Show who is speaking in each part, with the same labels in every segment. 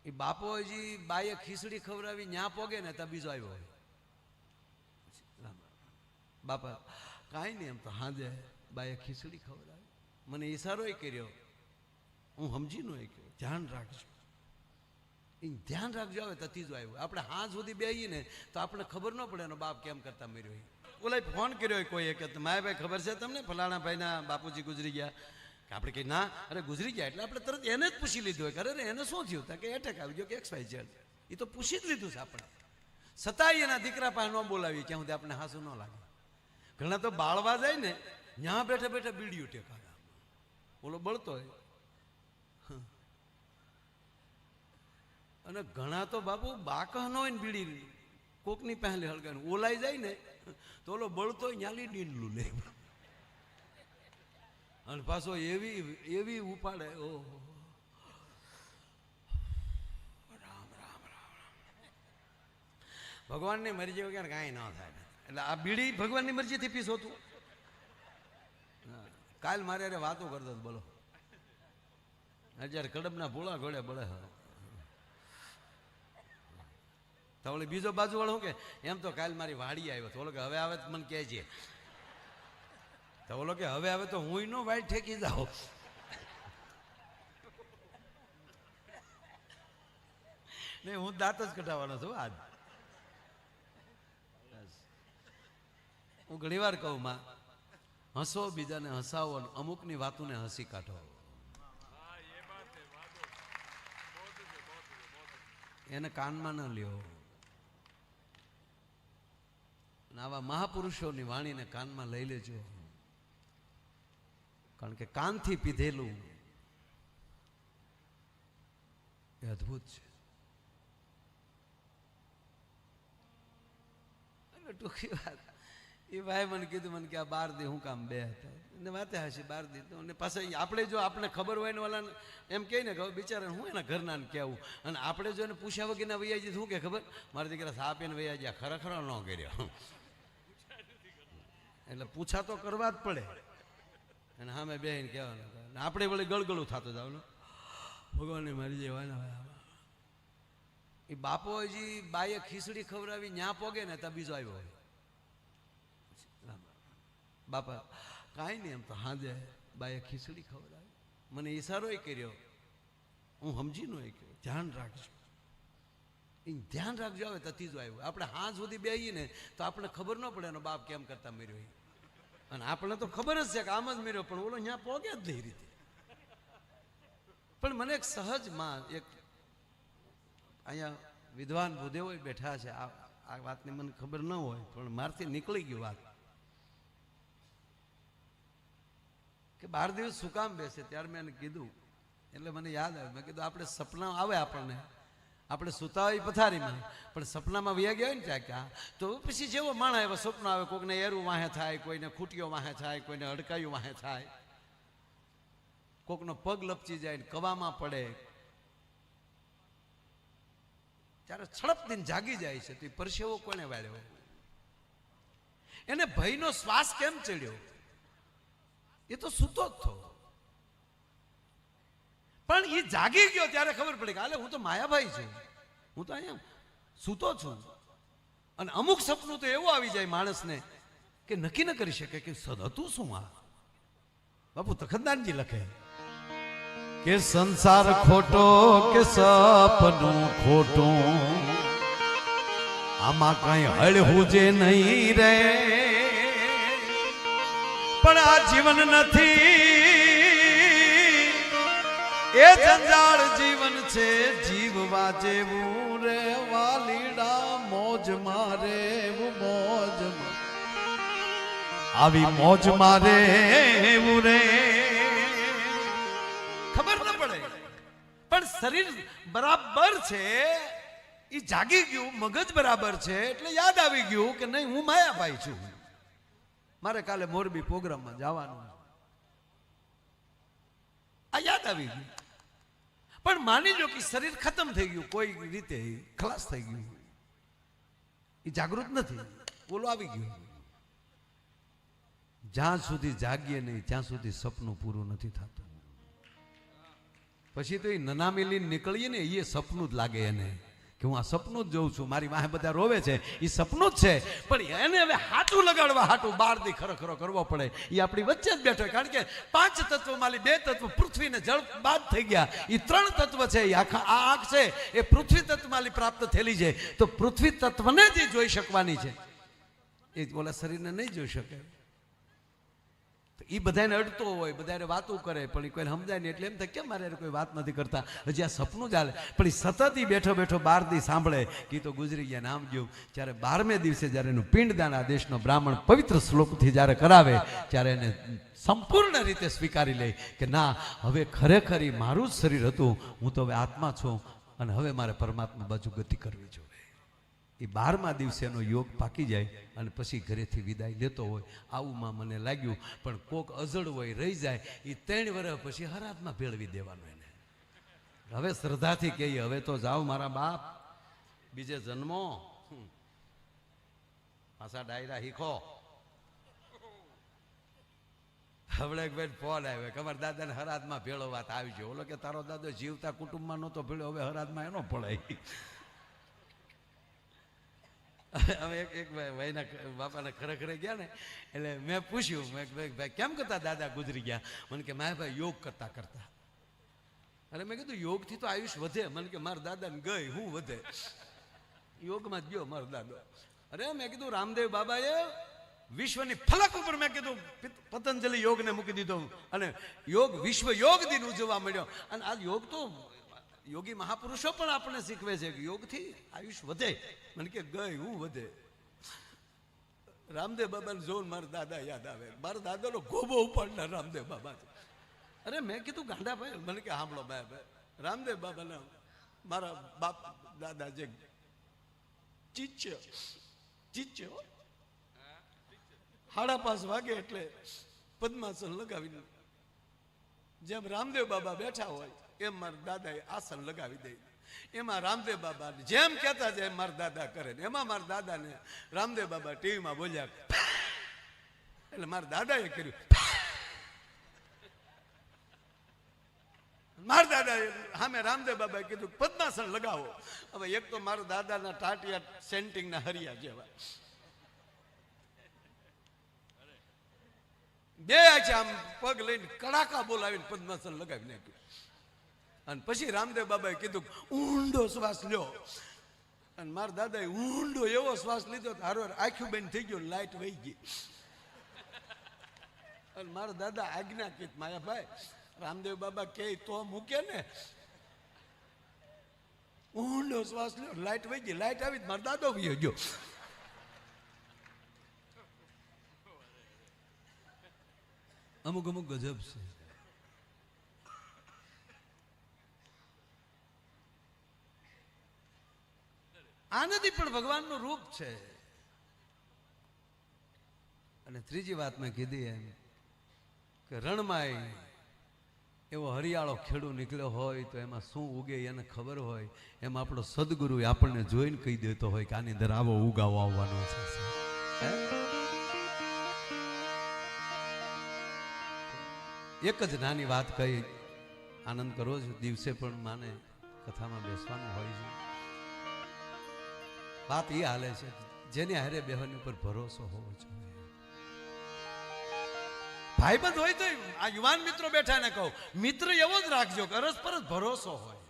Speaker 1: એ બાપો હજી બાએ ખીચડી ખવડાવી ન્યા પોગે ને ત્યાં બીજો આવ્યો હોય. બાપા કાંઈ નહીં, એમ તો હાજે બાએ ખીચડી ખવડાવી, મને ઈશારો કર્યો, હું સમજી નો કર્યો, ધ્યાન રાખજો, એ ધ્યાન રાખજો. આવે તો ત્રીજો આવ્યો. આપણે હાથ સુધી બેહીએ ને તો આપણે ખબર ન પડે એનો બાપ કેમ કરતા મર્યો. ઓલા ફોન કર્યો કોઈએ કે માય ભાઈ ખબર છે તમને ફલાણા ભાઈના બાપુજી ગુજરી ગયા? કે આપણે કહીએ ના, અરે ગુજરી ગયા એટલે આપણે તરત એને જ પૂછી લીધું હોય કે અરે એને શું થયું કે એટેક આવી ગયો કે XYZ. એ તો પૂછી જ લીધું છે આપણે, છતાંય એના દીકરા પાસે ન બોલાવી ક્યાં સુધી આપણે હાસું ન લાગે. ઘણા તો બાળવા જાય ને ત્યાં બેઠા બેઠા બીડીઓ ટેકાવે, ઓલો બળતો હોય. અને ઘણા તો બાપુ બાકહ ન હોય ને બીડી કોકની પહેલે હળગાને ઓલાઈ જાય ને તો ઓલો બળતો ન્યાલી ડીંડલું લે અને પાછો એવી ઉપાડે. ઓહો રામ રામ રામ રામ. ભગવાનની મરજી વગર કાંઈ ન થાય. એટલે આ બીડી ભગવાનની મરજીથી પીસ હોતું. કાલ મારે અરે વાતો કરતો બોલો, અત્યારે કડબના ભોળા ઘોડે બળે. તો ઓલી બીજો બાજુ વાળો શું કે એમ તો કાલ મારી વાડી આવ્યો તો ઓલો કે હવે આવે તો મને કહેજે. તો ઓલો કે હવે આવે તો હું નો વાઈટ ઠેકી જાઉં. નહીં, હું દાંત જ કઢાવવાનો છું આજ. હું ઘણી વાર કહું માં, હસો બીજાને હસાવો, અમુકની વાતોને હસી કાઢો. એને કાનમાં ન લ્યો. આવા મહાપુરુષોની વાણીને કાનમાં લઈ લેજો, કારણ કે કાનથી પીધેલું એ અદ્ભુત છે. ટૂંકી વાત, એ ભાઈ મને કીધું મને કે આ 12 દી હું કામ બે હતા એને વાતે હશે 12 દી તો. અને પાછા આપણે જો આપણે ખબર હોય ને ઓલા એમ કહે ને કે બિચારા હું એના ઘરના ને કહેવું, અને આપણે જો એને પૂછ્યા વગરના વૈયાજી શું કે ખબર, મારા દીકરા સાપ એને વૈયા ગયા ખરેખર ન કર્યો. એટલે પૂછા તો કરવા જ પડે. અને સામે બેહીને કહેવાનું, આપણે વળી ગળગળું થતું જવાનું ભગવાનને મારી જેવાના. એ બાપો હજી બાએ ખીચડી ખવડાવી ન્યા પોગે ને ત્યાં બીજો આવ્યો હોય. બાપા કાંઈ નહીં, એમ તો હાજે બાએ ખીચડી ખવડાવી, મને ઈશારો કર્યો, હું સમજી નો કર્યો, ધ્યાન રાખજો, એ ધ્યાન રાખજો. આવે તો ત્રીજો આવ્યો. આપણે હાથ સુધી બેહીએ ને તો આપણે ખબર ન પડે એનો બાપ કેમ કરતા મર્યો. અને આપણે તો ખબર જ છે કે આમ જ મર્યો, પણ ઓલો અહીંયા પોગે જ નહીં રીતે. પણ મને એક સહજમાં એક અહીંયા વિદ્વાન ભૂદેવો બેઠા છે, આ વાતની મને ખબર ન હોય પણ મારથી નીકળી ગયું વાત કે 12 દિવસ શું કામ બેસે. ત્યારે મેં એને કીધું, એટલે મને યાદ આવ્યું. મેં કીધું આપણે સપના આવે આપણને, આપણે સુતા હોય પથારીમાં, પણ સપનામાં વયા ગયા હોય ને ત્યાં ક્યાં, તો પછી જેવો માણસ એવો સપનો આવે. કોઈને એરું વાહે થાય, કોઈને ખૂટીઓ વાહે થાય, કોઈને અડકાયું વાહે થાય, કોકનો પગ લપચી જાય, કવામાં પડે, ત્યારે છડપ દિન જાગી જાય છે. તો એ પરસેવો કોને વાળ્યો? એને ભયનો શ્વાસ કેમ ચડ્યો? એ તો સૂતો જ થો, પણ એ જાગી ગયો ત્યારે ખબર પડી કે હાલે હું તો માયાભાઈ છું, હું તો અહીંયા સૂતો છું. અને અમુક સપનું તો એવું આવી જાય માણસને કે નક્કી ન કરી શકે કે સદ હતું શું. આ બાપુ તખતદાનજી લખે કે સંસાર ખોટો કે સપનું ખોટું, આમાં કઈ હળવું જે નહીં રે, પણ આ જીવન નથી એ જંજાળ જીવન છે, જીવવા જેવું રે વાલીડા મોજ મારે મોજ, આવી મોજ મારે રે. ખબર ન પડે પણ શરીર બરાબર છે, એ જાગી ગયું, મગજ બરાબર છે, એટલે યાદ આવી ગયું કે નહીં હું માયાભાઈ છું, મારે કાલે મોરબી પ્રોગ્રામમાં જવાનું, આ યાદ આવી ગયું. પણ માની લો કે શરીર ખતમ થઈ ગયું, કોઈ રીતે ખલાસ થઈ ગયું, એ જાગૃત નથી, બોલો આવી ગયું. જ્યાં સુધી જાગીએ નહીં ત્યાં સુધી સપનું પૂરું નથી થતું. પછી તો એ નનામી લઈને નીકળીએ ને એ સપનું જ લાગે એને કે હું આ સપનું જ જોઉં છું, મારી વાહે બધા રોવે છે, એ સપનું જ છે. પણ એને હવે હાટું લગાડવા હાટું 12 દી ખરો કરવો પડે. એ આપણી વચ્ચે જ બેઠો, કારણ કે 5 તત્વમાંથી 2 તત્વ પૃથ્વી ને જળ બાદ થઈ ગયા. એ 3 તત્વ છે, એ આખા આ આંખ છે એ પૃથ્વી તત્વમાંથી પ્રાપ્ત થયેલી છે. તો પૃથ્વી તત્વને જ જોઈ શકવાની છે, એ ઓલા શરીરને નહીં જોઈ શકે. એ બધાને અડતો હોય, બધાને વાતો કરે, પણ એ કોઈને સમજાય નહીં. એટલે એમ થાય કેમ મારે કોઈ વાત નથી કરતા, હજી આ સપનું ચાલે. પણ એ સતત બેઠો 12 દી સાંભળે કે તો ગુજરી ગયા નામ ગયું. જ્યારે 12મે દિવસે જ્યારે એનું પિંડદાન આ દેશનો બ્રાહ્મણ પવિત્ર શ્લોકથી જ્યારે કરાવે, ત્યારે એને સંપૂર્ણ રીતે સ્વીકારી લે કે ના, હવે ખરેખર મારું જ શરીર હતું, હું તો હવે આત્મા છું અને હવે મારે પરમાત્મા બાજુ ગતિ કરવી જોઈએ. એ 12મા દિવસે એનો યોગ પાકી જાય અને પછી ઘરેથી વિદાય લેતો હોય. આવુંમાં મને લાગ્યું. પણ કોક અજળ હોય, રહી જાય, એ 3 વર્ષ પછી હરાતમાં ભેળવી દેવાનું એને. હવે શ્રદ્ધાથી કહીએ, હવે તો જાઓ મારા બાપ, બીજે જન્મો, પાછા ડાયરા શીખો. હમણાં એક ભાઈ ફોન આવ્યો કે અમારા દાદાને હરાતમાં ભેળો વાત આવી છે. ઓલો કે તારો દાદો જીવતા કુટુંબમાં નહોતો ભેળ્યો, હવે હરાતમાં એનો પડાય. અમે એક ભાઈના બાપાને ખરેખર ગયા ને, એટલે મેં પૂછ્યું, મેં ભાઈ કેમ કરતા દાદા ગુજરી ગયા? મને કે મારા ભાઈ યોગ કરતા. અરે મેં કીધું યોગથી તો આયુષ વધે. મને કે મારા દાદાને ગઈ હું વધે, યોગમાં જ ગયો મારો દાદો. અરે મેં કીધું રામદેવ બાબાએ વિશ્વની ફલક ઉપર મેં કીધું પતંજલિ યોગને મૂકી દીધો અને યોગ વિશ્વ યોગ દિન ઉજવવા મળ્યો. અને આ યોગ તો યોગી મહાપુરુષો પણ આપણને શીખવે છે કે યોગથી આયુષ વધે. મને કે ગઈ હું વધે. રામદેવ બાબાને જોઈને મારા દાદા યાદ આવે. મારા દાદાનો ગોબો ઉપાડનાર રામદેવ બાબા. અરે મેં કીધું ગાંડા ભાઈ, મને કે સાંભળો ભાઈ, રામદેવ બાબાના મારા બાપ દાદા જે ચીચ્યો 5:30 વાગે એટલે પદ્માસન લગાવીને જેમ રામદેવ બાબા બેઠા હોય એમ મારા દાદાએ આસન લગાવી દે. એમાં રામદેવ બાબા જેમ કહેતા જાય મારા દાદા કરે. એમાં મારા દાદાને રામદેવ બાબા ટીવીમાં બોલ્યા એટલે મારા દાદાએ કર્યું. મારા દાદાએ સામે રામદેવ બાબાએ કીધું પદ્માસન લગાવો. હવે એક તો મારા દાદાના ટાટિયા સેન્ટિંગના હરિયા જેવા, બે છે આમ પગ લઈને કડાકા બોલાવીને પદ્માસન લગાવી નાખ્યું. અને પછી રામદેવ બાબાએ કીધું ઊંડો શ્વાસ લ્યો. અને મારા દાદાએ ઊંડો એવો શ્વાસ લીધો હારો આખું બેન થઈ ગયો, લાઈટ વહી ગઈ. અને મારા દાદા આજ્ઞાકીત માયાભાઈ રામદેવ બાબા કે તો મૂકે ને, ઊંડો શ્વાસ લ્યો, લાઈટ વહી ગઈ. લાઈટ આવી મારો દાદો વહી ગયો. અમુક ગજબ છે. આનંદી પણ ભગવાનનું રૂપ છે. અને ત્રીજી વાત મેં કીધી એમ કે રણમાં એવો હરિયાળો ખેડૂ નીકળ્યો હોય તો એમાં શું ઉગે એને ખબર હોય. એમ આપણો સદગુરુ આપણને જોઈને કહી દેતો હોય કે આની અંદર આવો ઉગાવો આવવાનો છે. એક જ નાની વાત કહી આનંદ કરો છો. દિવસે પણ માને કથામાં બેસવાનું હોય છે. વાત એ હાલે છે જેની હારે બેહવાની ઉપર ભરોસો હોવો જોઈએ. ભાઈબંધ હોય તો આ યુવાન મિત્રો બેઠા ને કહું, મિત્ર એવો જ રાખજો કે પરસ્પર ભરોસો હોય.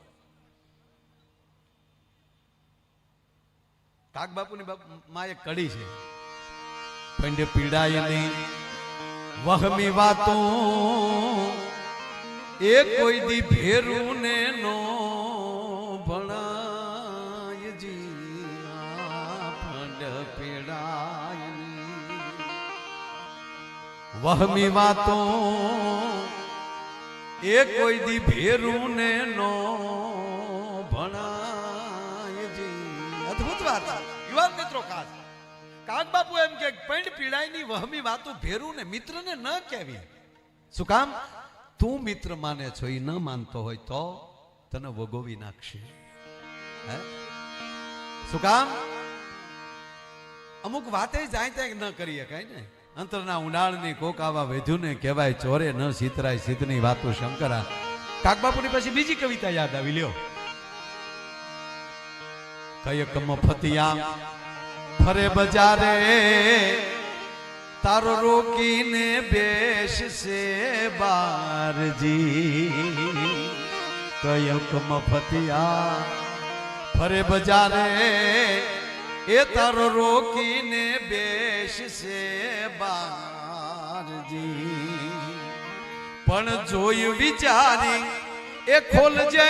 Speaker 1: કાક બાપુની માં એક કડી છે, પંડે પીડાય નહીં વહમી વાતો એ કોઈ દી ભેરું ને નો ભણાય જી પંડ પીડાય વહમી વાતો એ કોઈ દી ભેરું ને નો ભણાય જી. અદ્ભુત વાત. યુવાન મિત્રો ખાસ કાક બાપુ એમ કે પંડ પીડાય ની વહમી વાતો ભેરું ને મિત્ર ને ન કહેવી. શું કામ? તું મિત્ર માને છો, એ ન માનતો હોય તો તને વગોવી નાખશે. શું કામ? અમુક વાતે જાય ત્યાં ન કરીએ કઈ ને. અંતરના ઊંડાણની કોક આવા વેધુને કહેવાય ચોરે ન સીતરાય સીતની વાતો શંકરા. કાકબાપુની પછી બીજી કવિતા યાદ આવી લ્યો. કયક મફતિયા ફરે બજારે તારો રોકીને બેસશે બારજી. કયક મફતિયા ફરે બજારે એ તારો રોકીને બેસશે બારજી. પણ જોયું વિચારી એ ખોલજે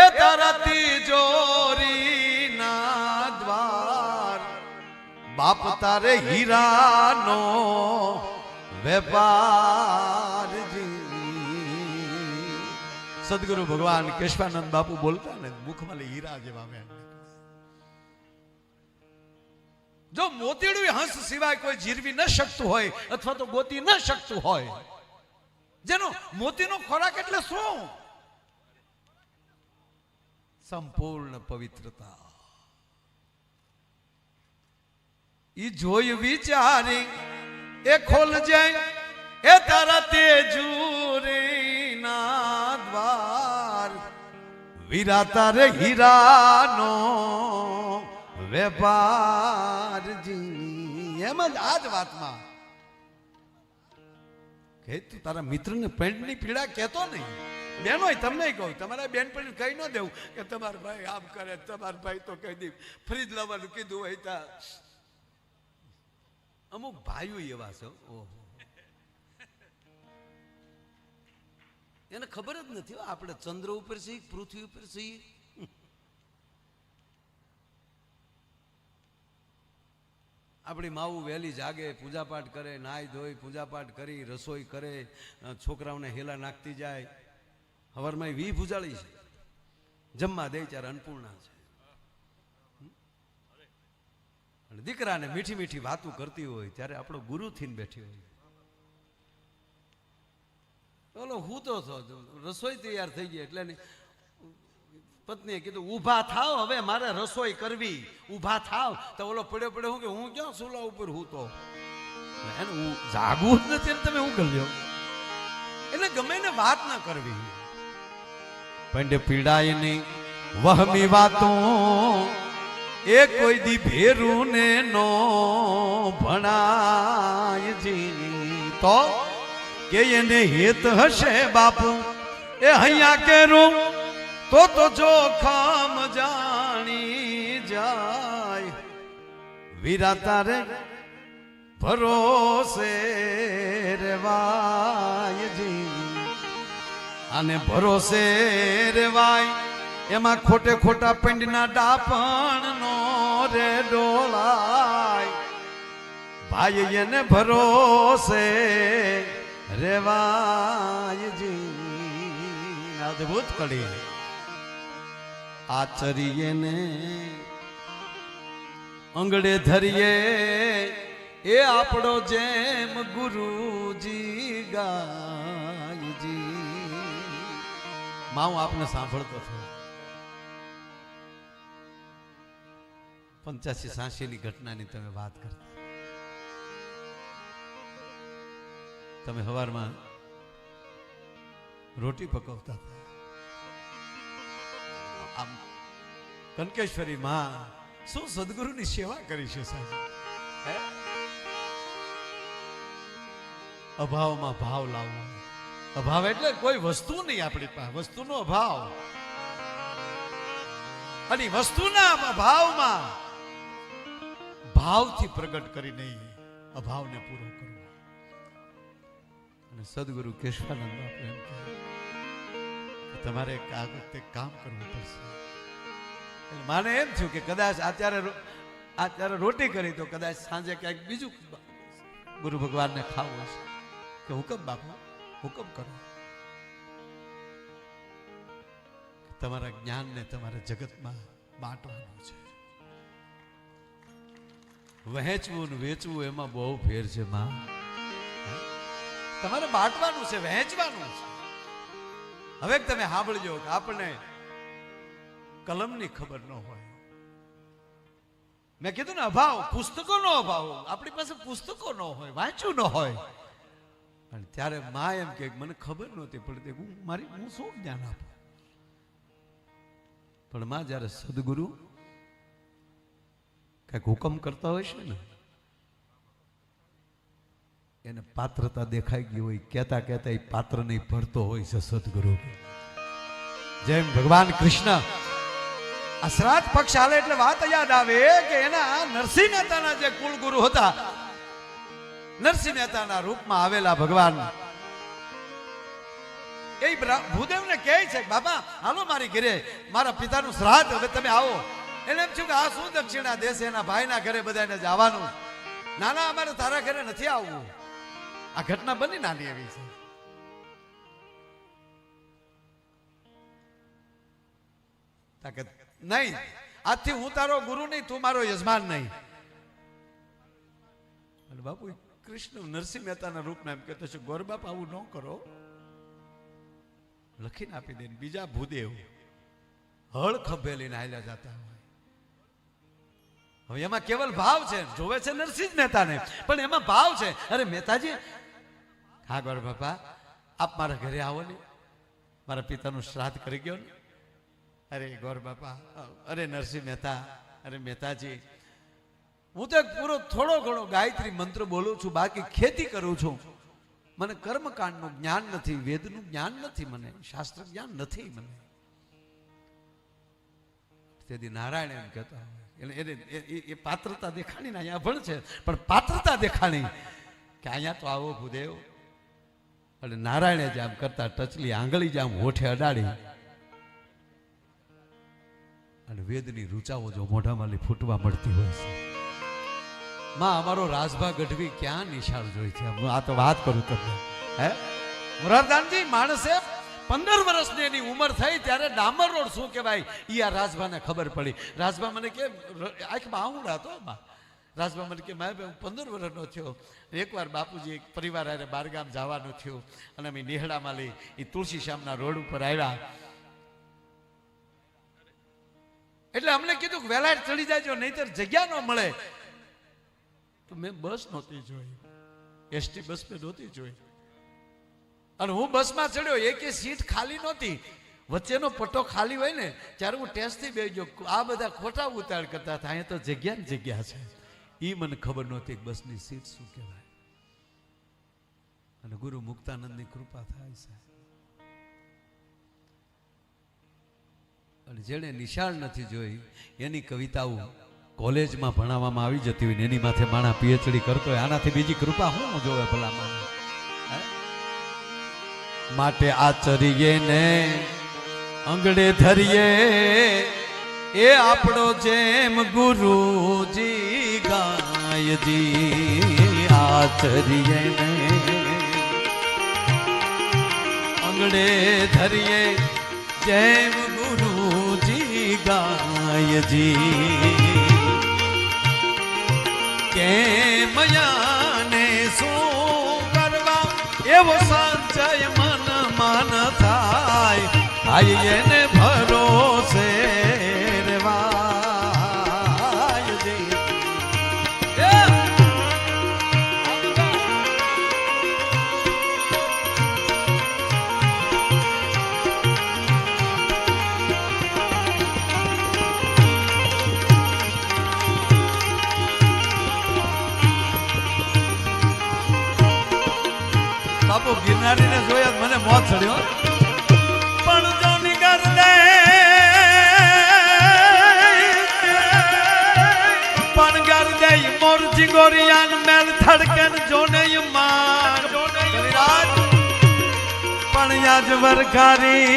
Speaker 1: એ તારા તિજોરી ના દ્વાર. બાપ તારે હીરાનો વેપારજી. સદગુરુ ભગવાન કેશવાનંદ બાપુ બોલતા ને મુખમાં હીરા જેવા મેં. જો મોતીડું હંસ સિવાય કોઈ જીરવી ન શકતું હોય અથવા તો ગોતી ન શકતું હોય, જેનો મોતીનો ખોરાક એટલે શું? સંપૂર્ણ પવિત્રતા. ઈ જોઈ વિચારી એ ખોલજે એ તારા તેજુરી ના દ્વાર. વીરા તારે હીરાનો વેપારજી. એમ જ આ જ વાતમાં કે તું તારા મિત્રને પેન્ટની પીડા કહેતો નહીં. બેનો તમને કહું, તમારા બેન પણ કહી ન દેવું કે તમારા ભાઈ આમ કરે, તમારા ભાઈ તો કહી દે ફ્રીજ લાવવાનું કીધું હોય તા. અમુક ભાઈઓ એવા છે, ઓહો, એને ખબર જ નથી આપણે ચંદ્ર ઉપર છીએ, પૃથ્વી ઉપર છીએ. આપણી માવું વહેલી જાગે, પૂજાપાઠ કરે, નાહી ધોઈ પૂજાપાઠ કરી, રસોઈ કરે, છોકરાઓને હેલા નાખતી જાય. હવારમાં વી ભૂજાળી છે, જમવા દે ત્યારે અન્નપૂર્ણા છે. અને દીકરાને મીઠી મીઠી વાતો કરતી હોય ત્યારે આપણો ગુરુ થઈને બેઠી હોય. બોલો હું તો રસોઈ તૈયાર થઈ ગઈ એટલે પત્નીએ કીધું ઊભા થાવ, હવે મારે રસોઈ કરવી, ઊભા થાવ. તો ઓલો પડ્યો પડ્યો હું કે હું ક્યાં સુલા ઉપર હું તો એને જાગવું જ નથી, તમે હું કરી લ્યો. એટલે ગમે ને વાત ના કરવી. પંડે પીડાય નહીં વહમી વાતો એ કોઈ દી ભેરું ને નો ભણાય જી. તો કે એને હેત હશે બાપુ એ હૈયા કેરું તો જોખમ જાણી જાય. વીરા તારે ભરોસે રેવાય જી. અને ભરોસે રેવાય એમાં ખોટે ખોટા પંડના ડાપણ નો રે ડોલાય. ભાઈ એને ભરોસે રેવાય જી. અદભુત કડી. આચરીએ ને અંગડે ધરીએ એ આપણો જેમ ગુરુજી ગાયજી. માં હું આપને સાંભળતો હતો 85-86 ની ઘટનાની તમે વાત કરતા. તમે સવારમાં રોટી પકવતા હતા. આમ કનકેશ્વરી માં શું સદગુરુની સેવા કરી છે સાહેબ. અભાવમાં ભાવ લાવવો. અભાવ એટલે કોઈ વસ્તુ નહીં આપણી પાસે, વસ્તુનો અભાવ. અને વસ્તુના અભાવમાં ભાવથી પ્રગટ કરી નહીં અભાવને પૂરો કરવો. અને સદગુરુ કેશવાનંદ બાપુ એમ કહે તમારે આ વખતે કામ કરવું પડશે. એટલે માને એમ થયું કે કદાચ અત્યારે રોટી કરી તો કદાચ સાંજે ક્યાંક બીજું ગુરુ ભગવાનને ખાવું હશે. કે હુકમ બાપા, હુકમ કરો. તમારા જ્ઞાનને તમારા જગતમાં બાંટવાનું છે. વહેંચવું ને વેચવું એમાં બહુ ફેર છે માં. તમારે બાંટવાનું છે, વહેંચવાનું છે. હવે તમે સાંભળજો કે આપણને કલમની ખબર ન હોય. મેં કીધું ને અભાવ, પુસ્તકોનો અભાવ. આપણી પાસે પુસ્તકો ન હોય, વાંચ્યું ન હોય. અને ત્યારે માં એમ કે મને ખબર નહોતી પડતી હું શું જ્ઞાન આપું. પણ માં જ્યારે સદગુરુ કઈક હુકમ કરતા હોય છે ને, એને પાત્રતા દેખાઈ ગઈ હોય, કહેતા કહેતા એ પાત્ર નહીં ભરતો હોય છે સદગુરુ. જેમ ભગવાન કૃષ્ણ આ શ્રાદ્ધ પક્ષ હાલે એટલે વાત યાદ આવે કે એના નરસિંહ મહેતાના જે કુલગુરુ હતા, નરસિંહ મહેતાના રૂપમાં આવેલા ભગવાન એ ભૂદેવને કહે છે બાપા હાલો મારી ઘરે, મારા પિતાનું શ્રાદ્ધ, હવે તમે આવો. એને એમ થયું કે આ શું દક્ષિણા દેશે, એના ભાઈના ઘરે બધાને જવાનું. નાના અમારે તારા ઘરે નથી આવવું. આ ઘટના બની નાની એવી છે. નહીં, આજથી હું તારો ગુરુ નહીં, તું મારો યજમાન નહીં. અને બાપુ કૃષ્ણ નરસિંહ મહેતાના રૂપમાં એમ કહેતો છે ગોર બાપ આવું ન કરો, લખીને આપી દે. બીજા ભૂદેવ હળ ખભે લઈને હાલ્યા જતા હોય. હવે એમાં કેવલ ભાવ છે, જોવે છે નરસિંહ મહેતાને, પણ એમાં ભાવ છે. અરે મહેતાજી, હા ગોર બાપા આપ મારા ઘરે આવો ને, મારા પિતાનું શ્રાદ્ધ કરી ગયો ને. અરે ગોર બાપા, અરે નરસિંહ મહેતા, અરે મહેતાજી, હું તો પૂરો થોડો ઘણો ગાયત્રી મંત્ર બોલું છું, બાકી ખેતી કરું છું. મને કર્મકાંડનું જ્ઞાન નથી, વેદનું જ્ઞાન નથી, મને શાસ્ત્ર જ્ઞાન નથી મને. તેથી નારાયણ એમ કહેતા એ પાત્રતા દેખાણી ને અહીંયા ભણ છે, પણ પાત્રતા દેખાણી કે અહીંયા તો આવો ભૂદેવ. અને નારાયણે જ આમ કરતા ટચલી આંગળી જ આમ હોઠે અડાડી અને વેદની રૂચાઓ જો મોઢામાં ફૂટવા મળતી હોય છે. માં અમારો રાજભા ગઢવી ક્યાં નિશાળ જોઈ છે. આ તો વાત કરું તમને. હે મુરારદાનજી, માણસે 15 વર્ષની એની ઉંમર થઈ ત્યારે ડામર રોડ શું કહેવાય ઈ આ રાજભાને ખબર પડી. રાજભા મને કે આંખમાં આંગળા હતો. રાજભા મને કે મારે હું 15 વર્ષનો થયો, એકવાર બાપુજી પરિવાર હારે બારગામ જવાનું થયું અને અમે નેહડામાં લઈ એ તુલસી શ્યામના રોડ ઉપર આવ્યા. એટલે અમને કીધું કે વહેલા ચડી જાજો, નહીતર જગ્યા ન મળે. તો મેં બસ નહોતી જોઈ, એસટી બસ મેં નહોતી જોઈ. અને હું બસમાં ચડ્યો, એકે સીટ ખાલી નહોતી. વચ્ચેનો પટ્ટો ખાલી હોય ને ત્યારે હું ટેસ્ટથી બેસજો. આ બધા ખોટા ઉતાળ કરતા હતા. અહીંયા તો જગ્યા ને જગ્યા છે. એ મને ખબર નહોતી બસની સીટ શું કહેવાય. અને ગુરુ મુક્તાનંદની કૃપા થાય છે. અને જેણે નિશાળ નથી જોઈ એની કવિતાઓ કોલેજમાં ભણાવવામાં આવી જતી હોય ને એની માથે માણા પીએચડી કરતો હોય, આનાથી બીજી કૃપા હું જોવે ભલામાં. માટે આચરીએ ને અંગડે ધરીએ એ આપણો જેમ ગુરુજી ગાયજી. આચરીએ ને અંગડે ધરીએ જેમ ગુરુજી ગાયજી. કે મયાને શું કરવા એવો સંચય મન મન થાય, થાય એને ભરોસે રેવાયજી. બાપુ ગિરનારીને જોયા મને મોત ચડ્યો. પણ જો નિગર દે પણ ગર દે મોર જીગોરિયાન મેલ ધડકન જોને માર પણ યાજ વરકારી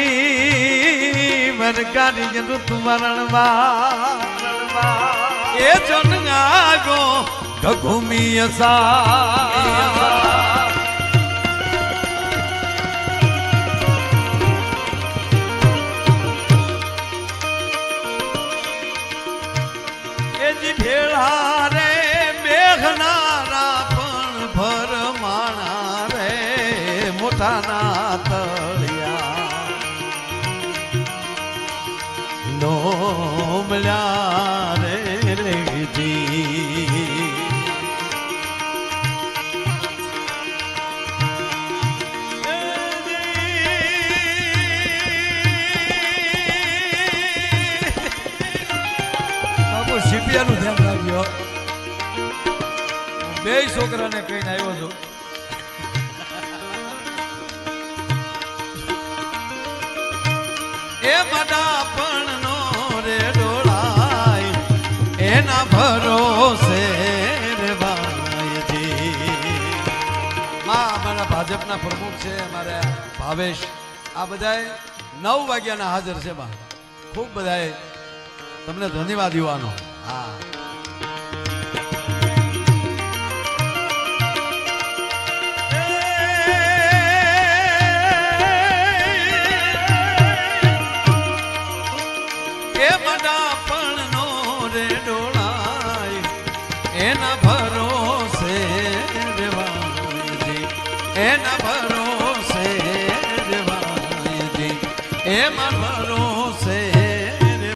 Speaker 1: ઋતુ મરણવા એ જોન આગો ઘુમી અસા. ભેળા રે મેઘનારા પણ ભરમાણા રે મોટાના તળિયા લોમલ્યા રે રેજી. રૂપિયાનું ધ્યાન રાખજો.
Speaker 2: બે છોકરાને કહીને આવ્યો છું.
Speaker 1: એ મારા પણ નો રે ડોળાય એના ભરોસે રે ભાઈજી. માં અમારા ભાજપના પ્રમુખ છે અમારા ભાવેશ, આ બધાએ 9 વાગ્યાના હાજર છે બા. ખૂબ બધાએ તમને ધન્યવાદ યુવાનો. હા એ મડા